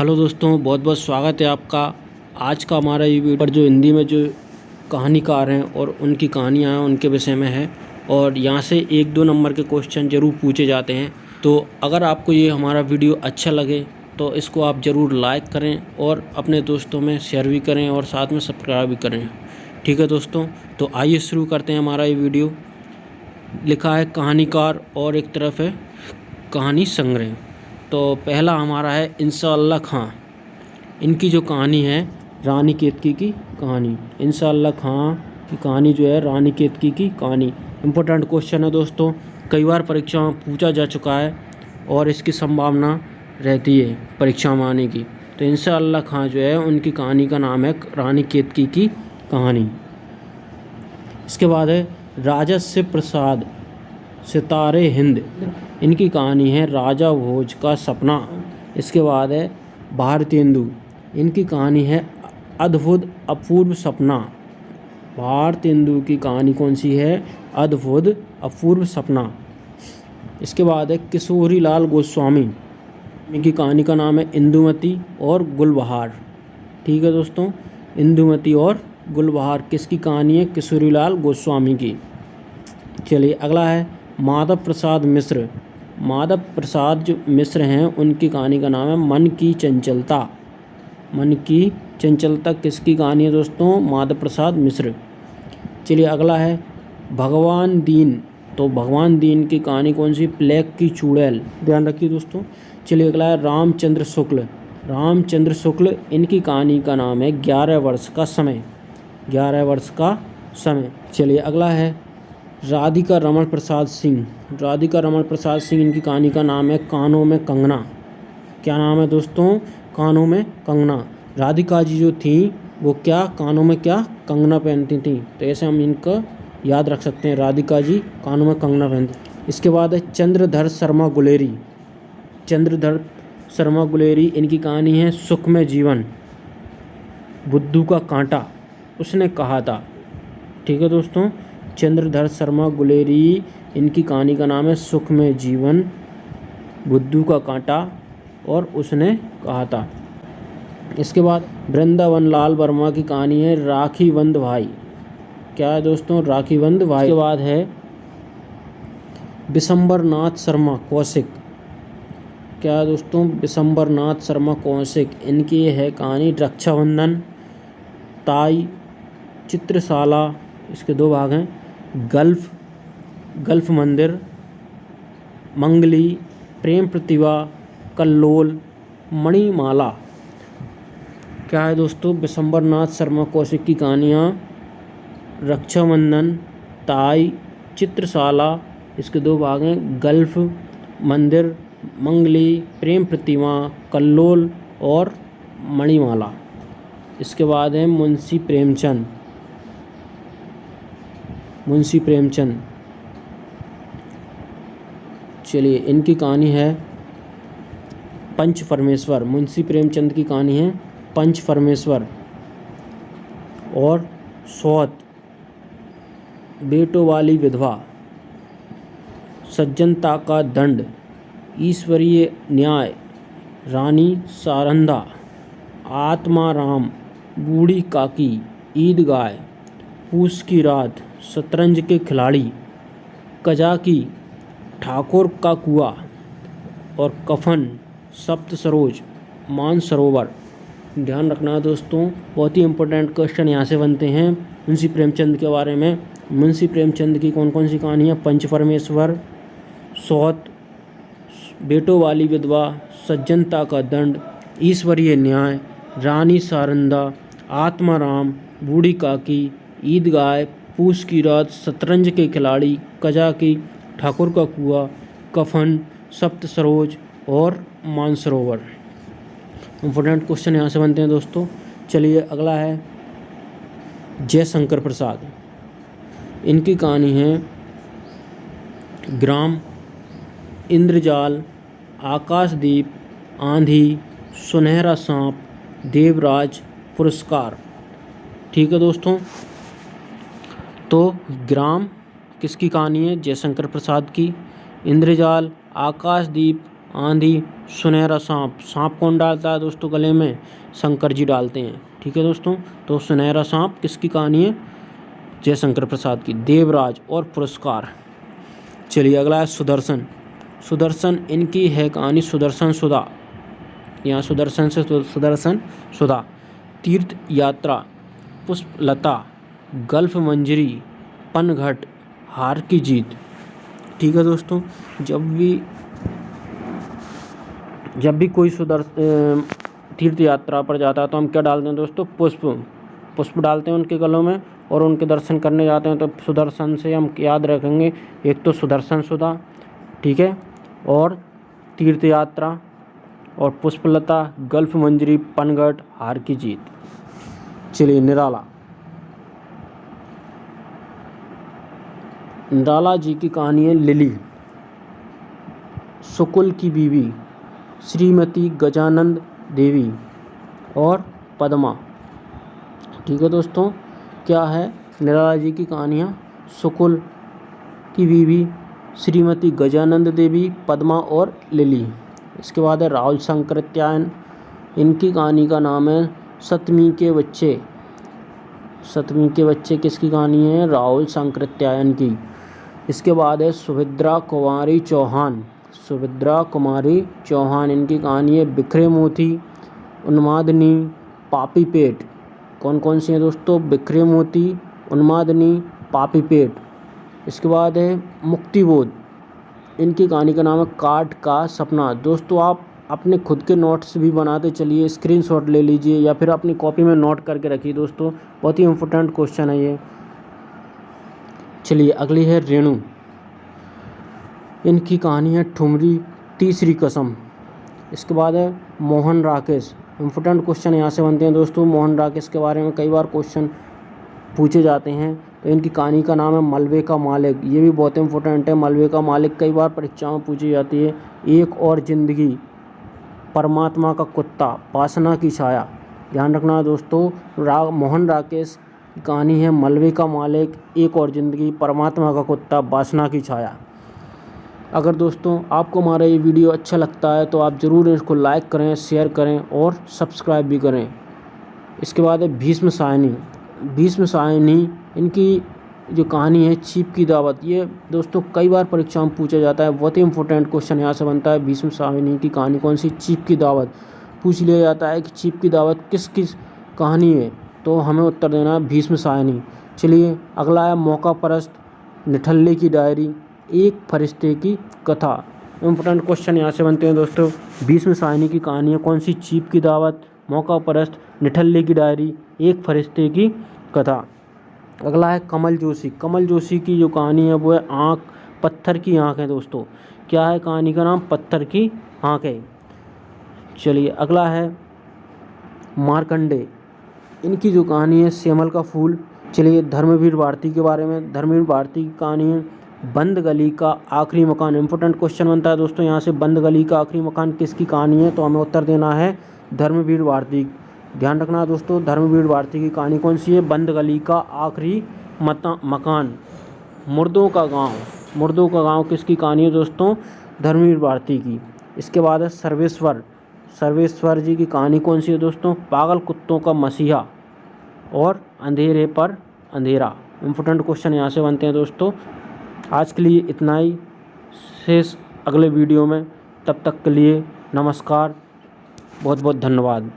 Hello दोस्तों, बहुत बहुत स्वागत है आपका। आज का हमारा ये वीडियो पर जो हिंदी में जो कहानीकार हैं और उनकी कहानियाँ हैं उनके विषय में है। और यहाँ से 1-2 नंबर के क्वेश्चन ज़रूर पूछे जाते हैं। तो अगर आपको ये हमारा वीडियो अच्छा लगे तो इसको आप ज़रूर लाइक करें और अपने दोस्तों में शेयर भी करें और साथ में सब्सक्राइब भी करें। ठीक है दोस्तों, तो आइए शुरू करते हैं हमारा ये वीडियो। लिखा है कहानीकार और एक तरफ है कहानी संग्रह। तो पहला हमारा है इंशाअल्लाह खां। इनकी जो कहानी है रानी केतकी की कहानी। इंशाअल्लाह खां की कहानी जो है रानी केतकी की कहानी। इम्पोर्टेंट क्वेश्चन है दोस्तों, कई बार परीक्षा में पूछा जा चुका है और इसकी संभावना रहती है परीक्षा में आने की। तो इंशाअल्लाह खां जो है उनकी कहानी का नाम है रानी केतकी की कहानी। इसके बाद है राजस्य प्रसाद सितारे हिंद। इनकी कहानी है राजा भोज का सपना। इसके बाद है भारतेंदु। इनकी कहानी है अद्भुत अपूर्व सपना। भारतेंदु की कहानी कौन सी है? अद्भुत अपूर्व सपना। इसके बाद है किशोरी लाल गोस्वामी। इनकी कहानी का नाम है इंदुमती और गुलबहार। ठीक है दोस्तों, इंदुमती और गुलबहार किसकी कहानी है? किशोरी लाल गोस्वामी की। चलिए अगला है माधव प्रसाद मिश्र। माधव प्रसाद जो मिश्र हैं उनकी कहानी का नाम है मन की चंचलता। मन की चंचलता किसकी कहानी है दोस्तों? माधव प्रसाद मिश्र। चलिए अगला है भगवान दीन। तो भगवान दीन की कहानी कौन सी? प्लेग की चुड़ैल। ध्यान रखिए दोस्तों। चलिए अगला है रामचंद्र शुक्ल। रामचंद्र शुक्ल इनकी कहानी का नाम है 11 वर्ष का समय। 11 वर्ष का समय। चलिए अगला है राधिका रमण प्रसाद सिंह। राधिका रमण प्रसाद सिंह इनकी कहानी का नाम है कानों में कंगना। क्या नाम है दोस्तों? कानों में कंगना। राधिका जी जो थी वो क्या कानों में क्या कंगना पहनती थी, तो ऐसे हम इनका याद रख सकते हैं। राधिका जी कानों में कंगना पहनती। इसके बाद है चंद्रधर शर्मा गुलेरी। चंद्रधर शर्मा गुलेरी इनकी कहानी है सुख में जीवन। बुद्धू का कांटा उसने कहा था। ठीक है दोस्तों, चंद्रधर शर्मा गुलेरी इनकी कहानी का नाम है सुख में जीवन, बुद्धू का कांटा और उसने कहा था। इसके बाद वृंदावन लाल वर्मा की कहानी है राखी बंद भाई। क्या है दोस्तों? राखी बंद भाई। इसके बाद है बिशंबर नाथ शर्मा कौशिक। क्या है दोस्तों? बिशंबर नाथ शर्मा कौशिक इनकी है कहानी रक्षाबंधन, ताई, चित्रशाला। इसके 2 भाग हैं, गल्फ मंदिर, मंगली, प्रेम प्रतिभा, कल्लोल, मणिमाला। क्या है दोस्तों? बिशंबर नाथ शर्मा कौशिक की कहानियाँ रक्षाबंधन, ताई, चित्रशाला। इसके 2 भाग हैं, गल्फ मंदिर, मंगली, प्रेम प्रतिमा, कल्लोल और मणिमाला। इसके बाद है मुंशी प्रेमचंद। मुंशी प्रेमचंद, चलिए इनकी कहानी है पंच परमेश्वर। मुंशी प्रेमचंद की कहानी है पंच परमेश्वर और सौत, बेटों वाली विधवा, सज्जनता का दंड, ईश्वरीय न्याय, रानी सारंधा, आत्माराम, बूढ़ी काकी, ईदगाह, पूस की रात, शतरंज के खिलाड़ी, कजाकी, ठाकुर का कुआं और कफन, सप्त सरोज, मानसरोवर। ध्यान रखना दोस्तों, बहुत ही इंपॉर्टेंट क्वेश्चन यहाँ से बनते हैं मुंशी प्रेमचंद के बारे में। मुंशी प्रेमचंद की कौन कौन सी कहानियाँ? पंच परमेश्वर, सौत, बेटों वाली विधवा, सज्जनता का दंड, ईश्वरीय न्याय, रानी सारंदा, आत्माराम, बूढ़ी काकी, ईदगाह, पूस की रात, शतरंज के खिलाड़ी, कजाकी, ठाकुर का कुआं, कफन, सप्त सरोज और मानसरोवर। इम्पोर्टेंट क्वेश्चन यहाँ से बनते हैं दोस्तों। चलिए अगला है जयशंकर प्रसाद। इनकी कहानी है ग्राम, इंद्रजाल, आकाशदीप, आंधी, सुनहरा सांप, देवराज, पुरस्कार। ठीक है दोस्तों, तो ग्राम किसकी कहानी है? जयशंकर प्रसाद की। इंद्रजाल, आकाशदीप, आंधी, सुनहरा सांप। सांप कौन डालता है दोस्तों गले में? शंकर जी डालते हैं। ठीक है दोस्तों, तो सुनहरा सांप किसकी कहानी है? जयशंकर प्रसाद की। देवराज और पुरस्कार। चलिए अगला है सुदर्शन। सुदर्शन, इनकी है कहानी सुदर्शन सुधा। यहाँ सुदर्शन से सुदर्शन सुधा। तीर्थ यात्रा, पुष्पलता, गल्फ मंजरी, पनघट, हार की जीत। ठीक है दोस्तों, जब भी कोई तीर्थ यात्रा पर जाता है तो हम क्या डालते हैं दोस्तों? पुष्प डालते हैं उनके गलों में, और उनके दर्शन करने जाते हैं तो सुदर्शन से हम याद रखेंगे, एक तो सुदर्शन सुधा, ठीक है, और तीर्थ यात्रा, और पुष्पलता, गल्फ मंजरी, पनघट, हार की जीत। चलिए निराला। निराला जी की कहानी है लिली, शुक्ल की बीवी, श्रीमती गजानंद देवी और पद्मा। ठीक है दोस्तों, क्या है निराला जी की कहानियाँ? शुक्ल की बीवी, श्रीमती गजानंद देवी, पद्मा और लिली। इसके बाद है राहुल सांकृत्यायन। इनकी कहानी का नाम है सतमी के बच्चे। सतमी के बच्चे किसकी कहानी है? राहुल सांकृत्यायन की। इसके बाद है सुभद्रा कुमारी चौहान। सुभद्रा कुमारी चौहान, इनकी कहानी है बिखरे मोती, उन्मादनी, पापी पेट। कौन कौन सी हैं दोस्तों? बिखरे मोती, उन्मादनी, पापी पेट। इसके बाद है मुक्तिबोध। इनकी कहानी का नाम है काट का सपना। दोस्तों आप अपने खुद के नोट्स भी बनाते चलिए, स्क्रीनशॉट ले लीजिए या फिर अपनी कॉपी में नोट करके रखिए दोस्तों, बहुत ही इम्पोर्टेंट क्वेश्चन है ये। चलिए अगली है रेणु। इनकी कहानी है ठुमरी, तीसरी कसम। इसके बाद है मोहन राकेश। इम्पोर्टेंट क्वेश्चन यहाँ से बनते हैं दोस्तों, मोहन राकेश के बारे में कई बार क्वेश्चन पूछे जाते हैं। तो इनकी कहानी का नाम है मलबे का मालिक। ये भी बहुत इंपॉर्टेंट है, मलबे का मालिक कई बार परीक्षाओं में पूछी जाती है। एक और जिंदगी, परमात्मा का कुत्ता, वासना की छाया। ध्यान रखना दोस्तों, मोहन राकेश की कहानी है मलबे का मालिक, एक और ज़िंदगी, परमात्मा का कुत्ता, वासना की छाया। अगर दोस्तों आपको हमारा ये वीडियो अच्छा लगता है तो आप ज़रूर इसको लाइक करें, शेयर करें और सब्सक्राइब भी करें। इसके बाद है भीष्म सायनी। भीष्म सायनी, इनकी जो कहानी है छीप की दावत। ये दोस्तों कई बार परीक्षा में पूछा जाता है, बहुत ही इंपॉर्टेंट क्वेश्चन यहाँ से बनता है। भीष्म सायनी की कहानी कौन सी? छीप की दावत। पूछ लिया जाता है कि छीप की दावत किस किस कहानी है, तो हमें उत्तर देना है भीष्म सायनी। चलिए अगला है मौका परस्त, निठल्ले की डायरी, एक फरिश्ते की कथा। इम्पोर्टेंट क्वेश्चन यहाँ से बनते हैं दोस्तों। भीष्म सायनी की कहानी है कौन सी? छीप की दावत, मौका परस्त, निठल्ले की डायरी, एक फरिश्ते की कथा। अगला है कमल जोशी। कमल जोशी की जो कहानी है वो है आँख, पत्थर की आँख है दोस्तों। क्या है कहानी का नाम? पत्थर की आँख है। चलिए अगला है मार्कंडे। इनकी जो कहानी है श्यामल का फूल। चलिए धर्मवीर भारती के बारे में। धर्मवीर भारती की कहानी है बंद गली का आखिरी मकान। इंपॉर्टेंट क्वेश्चन बनता है दोस्तों यहाँ से, बंद गली का आखिरी मकान किसकी कहानी है? तो हमें उत्तर देना है धर्मवीर भारती। ध्यान रखना दोस्तों, धर्मवीर भारती की कहानी कौन सी है? बंद गली का आखिरी मकान। मुर्दों का गांव। मुर्दों का गांव किसकी कहानी है दोस्तों? धर्मवीर भारती की। इसके बाद है सर्वेश्वर। सर्वेश्वर जी की कहानी कौन सी है दोस्तों? पागल कुत्तों का मसीहा और अंधेरे पर अंधेरा। इम्पोर्टेंट क्वेश्चन यहाँ से बनते हैं दोस्तों। आज के लिए इतना ही, शेष अगले वीडियो में। तब तक के लिए नमस्कार, बहुत बहुत धन्यवाद।